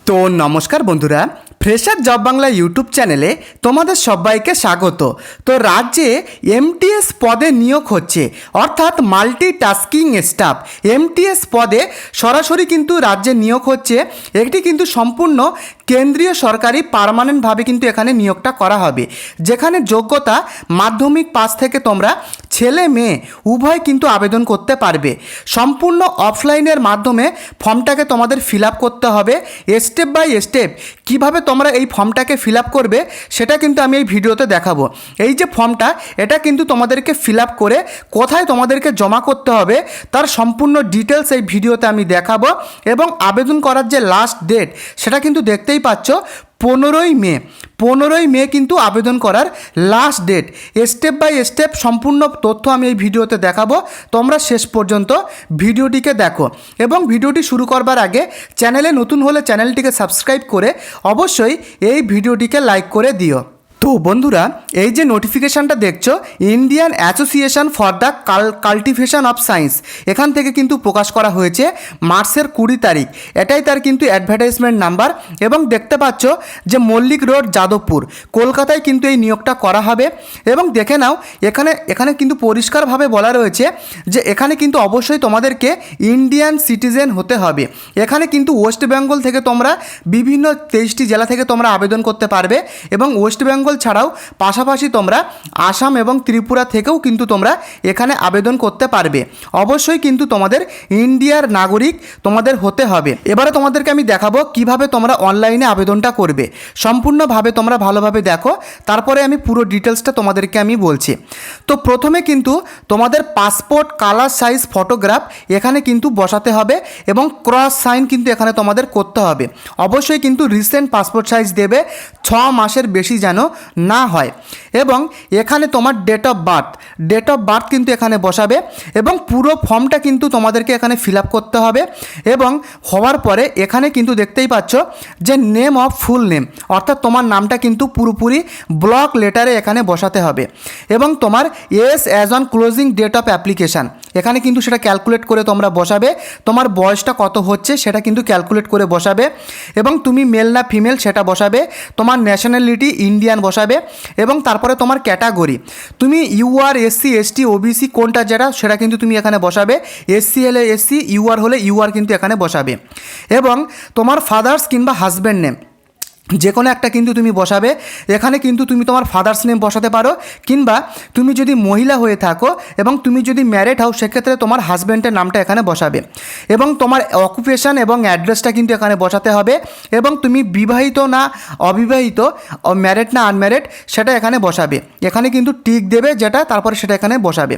তো নমস্কার বন্ধুরা, ফ্রেশার জব বাংলা ইউটিউব চ্যানেলে তোমাদের সবাইকে স্বাগত। তো রাজ্যে এমটিএস পদে নিয়োগ হচ্ছে, অর্থাৎ মাল্টিটাস্কিং স্টাফ। এমটিএস পদে সরাসরি কিন্তু রাজ্যে নিয়োগ হচ্ছে। একটি কিন্তু সম্পূর্ণ কেন্দ্রীয় সরকারি পার্মানেন্টভাবে কিন্তু এখানে নিয়োগটা করা হবে, যেখানে যোগ্যতা মাধ্যমিক পাস থেকে তোমরা ছেলে মেয়ে উভয় কিন্তু আবেদন করতে পারবে। সম্পূর্ণ অফলাইনের মাধ্যমে ফর্মটাকে তোমাদের ফিল আপ করতে হবে। স্টেপ বাই স্টেপ কীভাবে তোমরা এই ফর্মটাকে ফিল আপ করবে সেটা কিন্তু আমি এই ভিডিওতে দেখাবো। এই যে ফর্মটা, এটা কিন্তু তোমাদেরকে ফিল আপ করে কোথায় তোমাদেরকে জমা করতে হবে তার সম্পূর্ণ ডিটেলস এই ভিডিওতে আমি দেখাবো। এবং আবেদন করার যে লাস্ট ডেট সেটা কিন্তু দেখতেই পাচ্ছ, 15ই মে কিন্তু আবেদন করার last date. Step by step সম্পূর্ণ তথ্য আমি এই ভিডিওতে দেখাবো, তোমরা শেষ পর্যন্ত ভিডিওটিকে দেখো। এবং ভিডিওটি শুরু করবার আগে চ্যানেলে নতুন হলে চ্যানেলটিকে সাবস্ক্রাইব করে অবশ্যই এই ভিডিওটিকে লাইক করে দিও। তো বন্ধুরা, এই যে নোটিফিকেশানটা দেখছো, Indian association for the cultivation of science, এখান থেকে কিন্তু প্রকাশ করা হয়েছে মার্চের 20 তারিখ। এটাই তার কিন্তু অ্যাডভার্টাইজমেন্ট নাম্বার। এবং দেখতে পাচ্ছ যে মল্লিক রোড, যাদবপুর, কলকাতায় কিন্তু এই নিয়োগটা করা হবে। এবং দেখে নাও, এখানে কিন্তু পরিষ্কারভাবে বলা রয়েছে যে এখানে কিন্তু অবশ্যই তোমাদেরকে ইন্ডিয়ান সিটিজেন হতে হবে। এখানে কিন্তু ওয়েস্ট বেঙ্গল থেকে তোমরা বিভিন্ন 23টি জেলা থেকে তোমরা আবেদন করতে পারবে। এবং ওয়েস্ট বেঙ্গল ছাড়াও পাশাপাশি তোমরা আসাম এবং ত্রিপুরা থেকেও কিন্তু তোমরা এখানে আবেদন করতে পারবে। অবশ্যই কিন্তু তোমাদের ইন্ডিয়ার নাগরিক তোমাদের হতে হবে। এবারে তোমাদেরকে আমি দেখাবো কিভাবে তোমরা অনলাইনে আবেদনটা করবে। সম্পূর্ণভাবে তোমরা ভালোভাবে দেখো, তারপরে আমি পুরো ডিটেলসটা তোমাদেরকে আমি বলছি। তো প্রথমে কিন্তু তোমাদের পাসপোর্ট কালার সাইজ ফটোগ্রাফ এখানে কিন্তু বসাতে হবে এবং ক্রস সাইন কিন্তু এখানে তোমাদের করতে হবে। অবশ্যই কিন্তু রিসেন্ট পাসপোর্ট সাইজ দেবে, 6 মাসের বেশি যেন না হয়। এবং এখানে তোমার ডেট অফ বার্থ কিন্তু এখানে বসাবে। এবং পুরো ফর্মটা কিন্তু তোমাদেরকে এখানে ফিল আপ করতে হবে। এবং হওয়ার পরে এখানে কিন্তু দেখতেই পাচ্ছ যে নেম অফ ফুল নেম, অর্থাৎ তোমার নামটা কিন্তু পুরোপুরি ব্লক লেটারে এখানে বসাতে হবে। এবং তোমার as on closing date of application এখানে কিন্তু সেটা ক্যালকুলেট করে তোমরা বসাবে। তোমার বয়সটা কত হচ্ছে সেটা কিন্তু ক্যালকুলেট করে বসাবে। এবং তুমি মেল না ফিমেল সেটা বসাবে। তোমার ন্যাশনালিটি ইন্ডিয়ান বসাবে। এবং তারপরে তোমার ক্যাটাগরি, তুমি ইউআর, এসসি, এসটি, ওবিসি কোনটা যেটা সেটা কিন্তু তুমি এখানে বসাবে। এসসি হলে এসসি, ইউআর হলে ইউআর কিন্তু এখানে বসাবে। এবং তোমার ফাদার্স কিংবা হাজব্যান্ড নেম যে কোনো একটা কিন্তু তুমি বসাবে। এখানে কিন্তু তুমি তোমার ফাদার্স নেম বসাতে পারো, কিংবা তুমি যদি মহিলা হয়ে থাকো এবং তুমি যদি ম্যারিড হও সেক্ষেত্রে তোমার হাজব্যান্ডের নামটা এখানে বসাবে। এবং তোমার অকুপেশন এবং অ্যাড্রেসটা কিন্তু এখানে বসাতে হবে। এবং তুমি বিবাহিত না অবিবাহিত, ম্যারিড না আনম্যারিড সেটা এখানে বসাবে। এখানে কিন্তু টিক দেবে যেটা, তারপরে সেটা এখানে বসাবে।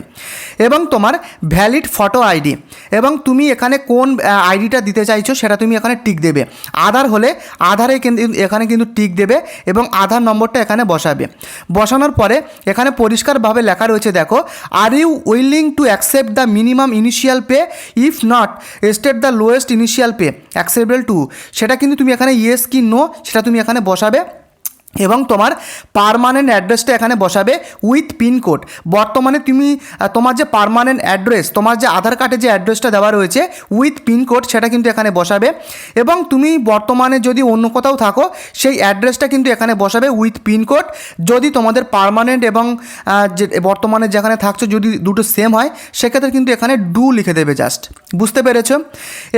এবং তোমার ভ্যালিড ফটো আইডি, এবং তুমি এখানে কোন আইডিটা দিতে চাইছো সেটা তুমি এখানে টিক দেবে। আধার হলে আধারে এখানে কিন্তু টিক দেবে এবং আধার নম্বরটা এখানে বসাবে। বসানোর পরে এখানে পরিষ্কারভাবে লেখা রয়েছে, দেখো, are you willing to accept the minimum initial pay, if not state the lowest initial pay acceptable to, সেটা কিন্তু তুমি এখানে ইয়েস কি নো সেটা তুমি এখানে বসাবে। এবং তোমার পার্মানেন্ট অ্যাড্রেসটা এখানে বসাবে উইথ পিনকোড। বর্তমানে তুমি তোমার যে পার্মানেন্ট অ্যাড্রেস, তোমার যে আধার কার্ডে যে অ্যাড্রেসটা দেওয়া রয়েছে উইথ পিনকোড সেটা কিন্তু এখানে বসাবে। এবং তুমি বর্তমানে যদি অন্য কোথাও থাকো সেই অ্যাড্রেসটা কিন্তু এখানে বসাবে উইথ পিনকোড। যদি তোমাদের পার্মানেন্ট এবং যে বর্তমানে যেখানে থাকছো যদি দুটো সেম হয় সেক্ষেত্রে কিন্তু এখানে ডু লিখে দেবে, জাস্ট। বুঝতে পেরেছো?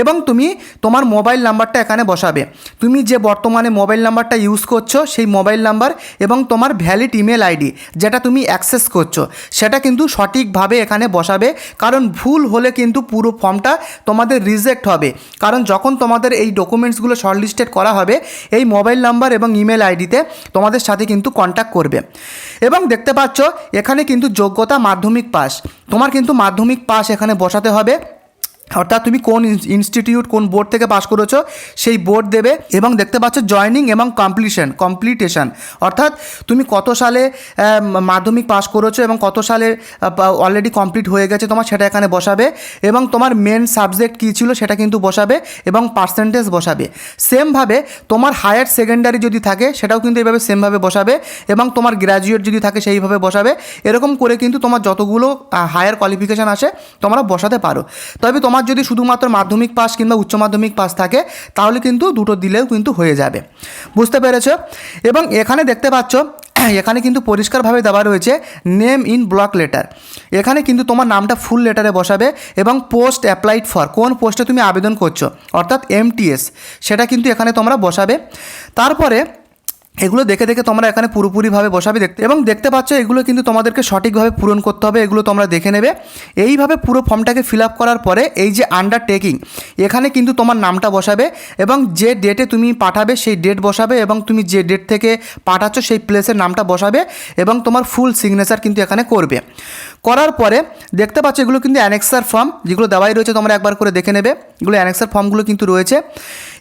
এবং তুমি তোমার মোবাইল নাম্বারটা এখানে বসাবে। তুমি যে বর্তমানে মোবাইল নাম্বারটা ইউজ করছো সেই মোবাইল নাম্বার এবং তোমার ভ্যালিড ইমেল আইডি যেটা তুমি অ্যাক্সেস করছো সেটা কিন্তু সঠিকভাবে এখানে বসাবে। কারণ ভুল হলে কিন্তু পুরো ফর্মটা তোমাদের রিজেক্ট হবে। কারণ যখন তোমাদের এই ডকুমেন্টসগুলো শর্টলিস্টেড করা হবে, এই মোবাইল নাম্বার এবং ইমেল আইডিতে তোমাদের সাথে কিন্তু কন্ট্যাক্ট করবে। এবং দেখতে পাচ্ছ এখানে কিন্তু যোগ্যতা মাধ্যমিক পাস, তোমার কিন্তু মাধ্যমিক পাস এখানে বসাতে হবে। অর্থাৎ তুমি কোন ইনস্টিটিউট, কোন বোর্ড থেকে পাস করেছো সেই বোর্ড দেবে। এবং দেখতে পাচ্ছ জয়নিং এবং কমপ্লিটেশন, অর্থাৎ তুমি কত সালে মাধ্যমিক পাস করেছো এবং কত সালে অলরেডি কমপ্লিট হয়ে গেছে তোমার সেটা এখানে বসাবে। এবং তোমার মেন সাবজেক্ট কী ছিল সেটা কিন্তু বসাবে এবং পার্সেন্টেজ বসাবে। সেমভাবে তোমার হায়ার সেকেন্ডারি যদি থাকে সেটাও কিন্তু এইভাবে সেমভাবে বসাবে। এবং তোমার গ্র্যাজুয়েট যদি থাকে সেইভাবে বসাবে। এরকম করে কিন্তু তোমার যতগুলো হায়ার কোয়ালিফিকেশান আসে তোমরা বসাতে পারো। তবে তোমার তোমার যদি শুধুমাত্র মাধ্যমিক পাস কিংবা উচ্চ মাধ্যমিক পাস থাকে তাহলে কিন্তু দুটো দিলেও কিন্তু হয়ে যাবে। বুঝতে পেরেছো? এবং এখানে দেখতে পাচ্ছ এখানে কিন্তু পরিষ্কারভাবে দেওয়া রয়েছে নেম ইন ব্লক লেটার। এখানে কিন্তু তোমার নামটা ফুল লেটারে বসাবে এবং পোস্ট অ্যাপ্লাইড ফর, কোন পোস্টে তুমি আবেদন করছো অর্থাৎ MTS সেটা কিন্তু এখানে তোমরা বসাবে। তারপরে এগুলো দেখে দেখে তোমরা এখানে পুরোপুরিভাবে বসাবে দেখতে পাচ্ছ এগুলো কিন্তু তোমাদেরকে সঠিকভাবে পূরণ করতে হবে, এগুলো তোমরা দেখে নেবে। এইভাবে পুরো ফর্মটাকে ফিল আপ করার পরে এই যে আন্ডারটেকিং এখানে কিন্তু তোমার নামটা বসাবে এবং যে ডেটে তুমি পাঠাবে সেই ডেট বসাবে এবং তুমি যে ডেট থেকে পাঠাচ্ছ সেই প্লেসের নামটা বসাবে এবং তোমার ফুল সিগনেচার কিন্তু এখানে করবে। করার পরে দেখতে পাচ্ছ এগুলো কিন্তু অ্যানেক্সার ফর্ম যেগুলো দেওয়াই রয়েছে, তোমরা একবার করে দেখে নেবে, এগুলো অ্যানেক্সার ফর্মগুলো কিন্তু রয়েছে।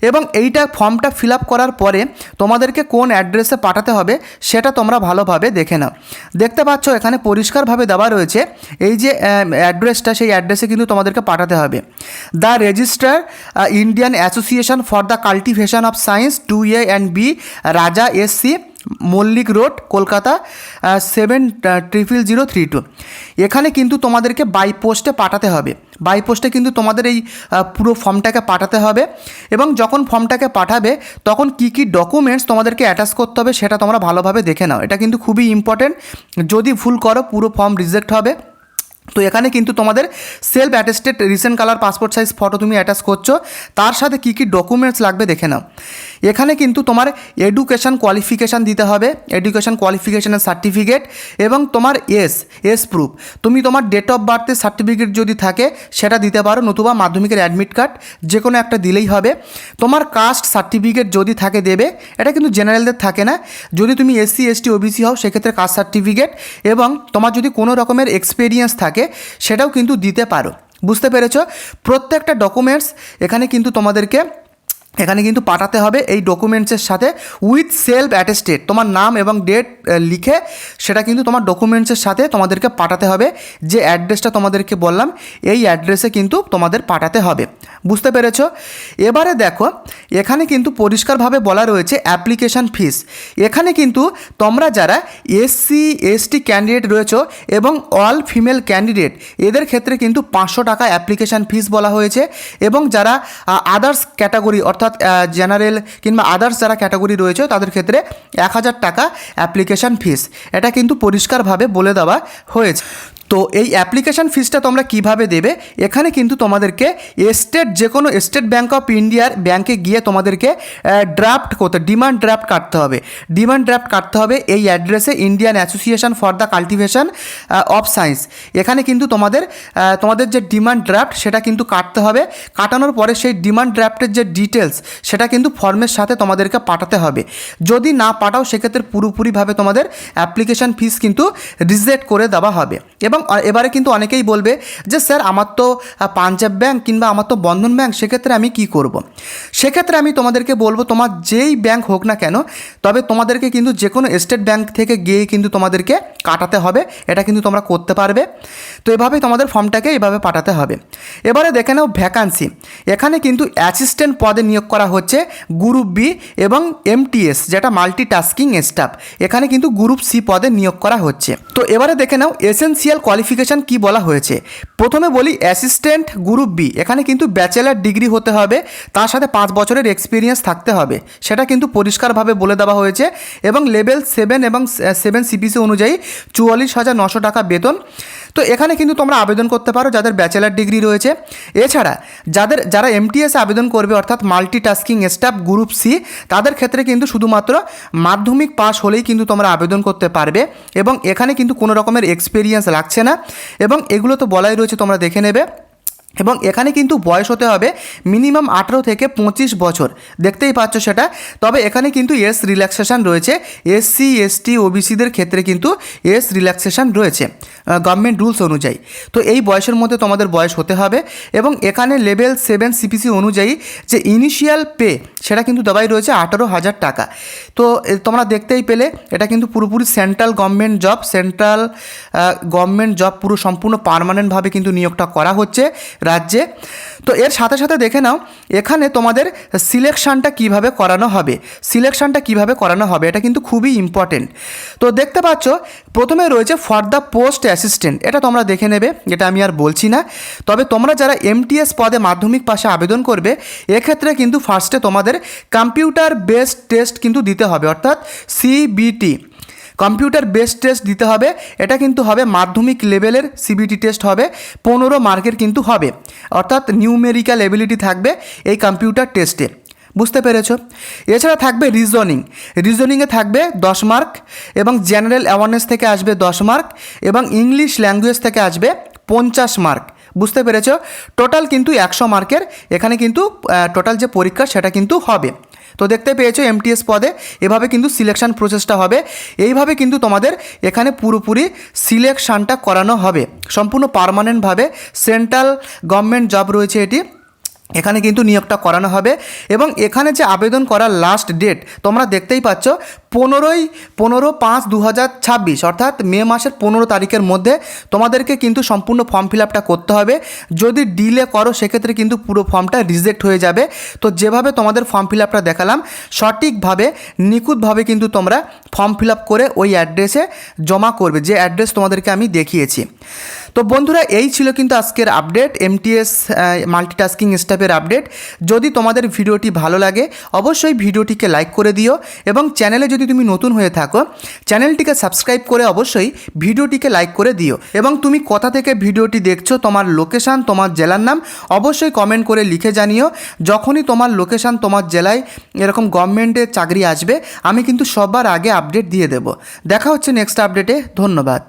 এবং এইটা ফর্মটা ফিল আপ করার পরে তোমাদেরকে কোন অ্যাড্রেসে পাঠাতে হবে সেটা তোমরা ভালোভাবে দেখে নাও। দেখতে পাচ্ছ এখানে পরিষ্কারভাবে দেওয়া রয়েছে এই যে অ্যাড্রেসটা, সেই অ্যাড্রেসে কিন্তু তোমাদেরকে পাঠাতে হবে। The registrar Indian association for the cultivation of science 2A and B, রাজা SC, মল্লিক রোড, কলকাতা 700032। এখানে কিন্তু তোমাদেরকে বাই পোস্টে পাঠাতে হবে। বাই পোস্টে কিন্তু তোমাদের এই পুরো ফর্মটাকে পাঠাতে হবে এবং যখন ফর্মটাকে পাঠাবে তখন কি কি ডকুমেন্টস তোমাদেরকে অ্যাটাচ করতে হবে সেটা তোমরা ভালোভাবে দেখে নাও। এটা কিন্তু খুবই ইম্পর্টেন্ট, যদি ভুল করো পুরো ফর্ম রিজেক্ট হবে। তো এখানে কিন্তু তোমাদের self attested recent colour passport size photo তুমি অ্যাটাচ করছো, তার সাথে কী কী ডকুমেন্টস লাগবে দেখে নাও। এখানে কিন্তু তোমার এডুকেশান কোয়ালিফিকেশান দিতে হবে, এডুকেশান কোয়ালিফিকেশানের সার্টিফিকেট এবং তোমার এস প্রুফ। তুমি তোমার ডেট অফ বার্থের সার্টিফিকেট যদি থাকে সেটা দিতে পারো, নতুবা মাধ্যমিকের অ্যাডমিট কার্ড যে কোনো একটা দিলেই হবে। তোমার কাস্ট সার্টিফিকেট যদি থাকে দেবে, এটা কিন্তু জেনারেলদের থাকে না। যদি তুমি SC ST OBC হও সেক্ষেত্রে কাস্ট সার্টিফিকেট এবং তোমার যদি কোনো রকমের এক্সপিরিয়েন্স থাকে সেটাও কিন্তু দিতে পারো। বুঝতে পেরেছো? প্রত্যেকটা ডকুমেন্টস এখানে কিন্তু তোমাদেরকে এখানে কিন্তু পাঠাতে হবে এই ডকুমেন্টসের সাথে উইথ সেলফ অ্যাটেস্টেড, তোমার নাম এবং ডেট লিখে সেটা কিন্তু তোমার ডকুমেন্টসের সাথে তোমাদেরকে পাঠাতে হবে। যে অ্যাড্রেসটা তোমাদেরকে বললাম এই অ্যাড্রেসে কিন্তু তোমাদের পাঠাতে হবে। বুঝতে পেরেছো? এবারে দেখো এখানে কিন্তু পরিষ্কারভাবে বলা রয়েছে অ্যাপ্লিকেশান ফিস। এখানে কিন্তু তোমরা যারা SC ST ক্যান্ডিডেট রয়েছো এবং অল ফিমেল ক্যান্ডিডেট এদের ক্ষেত্রে কিন্তু 500 টাকা অ্যাপ্লিকেশান ফিস বলা হয়েছে এবং যারা আদার্স ক্যাটাগরি অর্থাৎ জেনারেল কিংবা আদার্স যারা ক্যাটাগরি রয়েছে তাদের ক্ষেত্রে 1000 টাকা অ্যাপ্লিকেশান ফিস, এটা কিন্তু পরিষ্কারভাবে বলে দেওয়া হয়েছে। তো এই অ্যাপ্লিকেশান ফিসটা তোমরা কিভাবে দেবে, এখানে কিন্তু তোমাদেরকে যে কোনো স্টেট ব্যাঙ্ক অফ ইন্ডিয়ার ব্যাঙ্কে গিয়ে তোমাদেরকে ড্রাফট করতে ডিমান্ড ড্রাফট কাটতে হবে। ডিমান্ড ড্রাফট কাটতে হবে এই অ্যাড্রেসে, Indian association for the cultivation of science. এখানে কিন্তু তোমাদের যে ডিমান্ড ড্রাফট সেটা কিন্তু কাটতে হবে। কাটানোর পরে সেই ডিমান্ড ড্রাফটের যে ডিটেলস সেটা কিন্তু ফর্মের সাথে তোমাদেরকে পাঠাতে হবে। যদি না পাঠাও সেক্ষেত্রে পুরোপুরিভাবে তোমাদের অ্যাপ্লিকেশান ফিস কিন্তু রিজেক্ট করে দেওয়া হবে। এবং এবারে কিন্তু অনেকেই বলবে যে স্যার আমার তো পাঞ্জাব ব্যাঙ্ক কিংবা আমার তো বন্ধন ব্যাঙ্ক, সেক্ষেত্রে আমি কি করব। সেক্ষেত্রে আমি তোমাদেরকে বলবো তোমার যেই ব্যাঙ্ক হোক না কেন, তবে তোমাদেরকে কিন্তু যে কোনো স্টেট ব্যাঙ্ক থেকে গিয়ে কিন্তু তোমাদেরকে কাটাতে হবে, এটা কিন্তু তোমরা করতে পারবে। তো এভাবেই তোমাদের ফর্মটাকে এভাবে পাঠাতে হবে। এবারে দেখে নাও ভ্যাকান্সি। এখানে কিন্তু অ্যাসিস্ট্যান্ট পদে নিয়োগ করা হচ্ছে গ্রুপ B এবং MTS যেটা মাল্টিটাস্কিং স্টাফ, এখানে কিন্তু গ্রুপ C পদে নিয়োগ করা হচ্ছে। তো এবারে দেখে নাও এসেনশিয়াল কোয়ালিফিকেশান কি বলা হয়েছে। প্রথমে বলি অ্যাসিস্ট্যান্ট গ্রুপ B, এখানে কিন্তু ব্যাচেলার ডিগ্রি হতে হবে, তার সাথে 5 বছরের এক্সপিরিয়েন্স থাকতে হবে, সেটা কিন্তু পরিষ্কারভাবে বলে দেওয়া হয়েছে। এবং লেভেল 7 এবং 7 CPC অনুযায়ী 44,900 টাকা বেতন। তো এখানে কিন্তু তোমরা আবেদন করতে পারো যাদের ব্যাচেলার ডিগ্রি রয়েছে। এছাড়া যারা MTS আবেদন করবে অর্থাৎ মাল্টিটাস্কিং স্টাফ গ্রুপ C, তাদের ক্ষেত্রে কিন্তু শুধুমাত্র মাধ্যমিক পাস হলেই কিন্তু তোমরা আবেদন করতে পারবে এবং এখানে কিন্তু কোনো রকমের এক্সপিরিয়েন্স লাগছে না। এবং এগুলো তো বলাই রয়েছে, তোমরা দেখে নেবে। এবং এখানে কিন্তু বয়স হতে হবে মিনিমাম 18 থেকে 25 বছর, দেখতেই পাচ্ছ সেটা। তবে এখানে কিন্তু রিল্যাক্সেশন রয়েছে, SC ST OBCদের ক্ষেত্রে কিন্তু রিল্যাক্সেশন রয়েছে গভর্নমেন্ট রুলস অনুযায়ী। তো এই বয়সের মধ্যে তোমাদের বয়স হতে হবে। এবং এখানে লেভেল 7 CPC অনুযায়ী যে ইনিশিয়াল পে সেটা কিন্তু দেওয়াই রয়েছে 18,000 টাকা। তো তোমরা দেখতেই পেলে এটা কিন্তু পুরোপুরি সেন্ট্রাল গভর্নমেন্ট জব পুরো সম্পূর্ণ পার্মানেন্টভাবে কিন্তু নিয়োগটা করা হচ্ছে। রাজ্যে। তো এর সাথে সাথে দেখে নাও এখানে তোমাদের সিলেকশানটা কিভাবে করানো হবে, এটা কিন্তু খুবই ইম্পর্টেন্ট। তো দেখতে পাচ্ছ প্রথমে রয়েছে ফর দ্য পোস্ট অ্যাসিস্ট্যান্ট, এটা তোমরা দেখে নেবে, এটা আমি আর বলছি না। তবে তোমরা যারা এমটিএস পদে মাধ্যমিক পাশে আবেদন করবে এক্ষেত্রে কিন্তু ফার্স্টে তোমাদের কম্পিউটার বেসড টেস্ট কিন্তু দিতে হবে, অর্থাৎ সিবিটি, কম্পিউটার বেসড টেস্ট দিতে হবে। এটা কিন্তু হবে মাধ্যমিক লেভেলের সিবিটি টেস্ট হবে, 15 মার্কের কিন্তু হবে, অর্থাৎ নিউমেরিক্যাল এবিলিটি থাকবে এই কম্পিউটার টেস্টে, বুঝতে পেরেছ। এছাড়া থাকবে রিজনিংয়ে থাকবে 10 মার্ক, এবং জেনারেল অ্যাওয়ারনেস থেকে আসবে 10 মার্ক, এবং ইংলিশ ল্যাঙ্গুয়েজ থেকে আসবে 50 মার্ক, বুঝতে পেরেছ। টোটাল কিন্তু 100 মার্কের এখানে কিন্তু টোটাল যে পরীক্ষা সেটা কিন্তু হবে। তো দেখতে পেয়েছো এমটিএস পদে এভাবে কিন্তু সিলেকশন প্রসেসটা হবে, এইভাবে কিন্তু তোমাদের এখানে পুরোপুরি সিলেকশানটা করানো হবে সম্পূর্ণ পার্মানেন্টভাবে। সেন্ট্রাল গভর্নমেন্ট জব রয়েছে এটি, এখানে কিন্তু নিয়োগটা করানো হবে। এবং এখানে যে আবেদন করার লাস্ট ডেট তোমরা দেখতেই পাচ্ছ 15/5/2026, অর্থাৎ মে মাসের 15 তারিখের মধ্যে তোমাদেরকে কিন্তু সম্পূর্ণ ফর্ম ফিল আপটা করতে হবে। যদি ডিলে করো সেক্ষেত্রে কিন্তু পুরো ফর্মটা রিজেক্ট হয়ে যাবে। তো যেভাবে তোমাদের ফর্ম ফিল আপটা দেখালাম সঠিকভাবে নিখুঁতভাবে কিন্তু তোমরা ফর্ম ফিল আপ করে ওই অ্যাড্রেসে জমা করবে, যে অ্যাড্রেস তোমাদেরকে আমি দেখিয়েছি। তো বন্ধুরা এই ছিল কিন্তু আজকের আপডেট, এমটিএস মাল্টিটাস্কিং স্টাফের আপডেট। যদি তোমাদের ভিডিওটি ভালো লাগে অবশ্যই ভিডিওটিকে লাইক করে দিও, এবং চ্যানেলে যদি তুমি নতুন হয়ে থাকো চ্যানেলটিকে সাবস্ক্রাইব করে অবশ্যই ভিডিওটিকে লাইক করে দিও। এবং তুমি কোথা থেকে ভিডিওটি দেখছো, তোমার লোকেশান, তোমার জেলার নাম অবশ্যই কমেন্ট করে লিখে জানিও। যখনই তোমার লোকেশান, তোমার জেলায় এরকম গভর্নমেন্টের চাকরি আসবে আমি কিন্তু সবার আগে আপডেট দিয়ে দেব। দেখা হচ্ছে নেক্সট আপডেটে, ধন্যবাদ।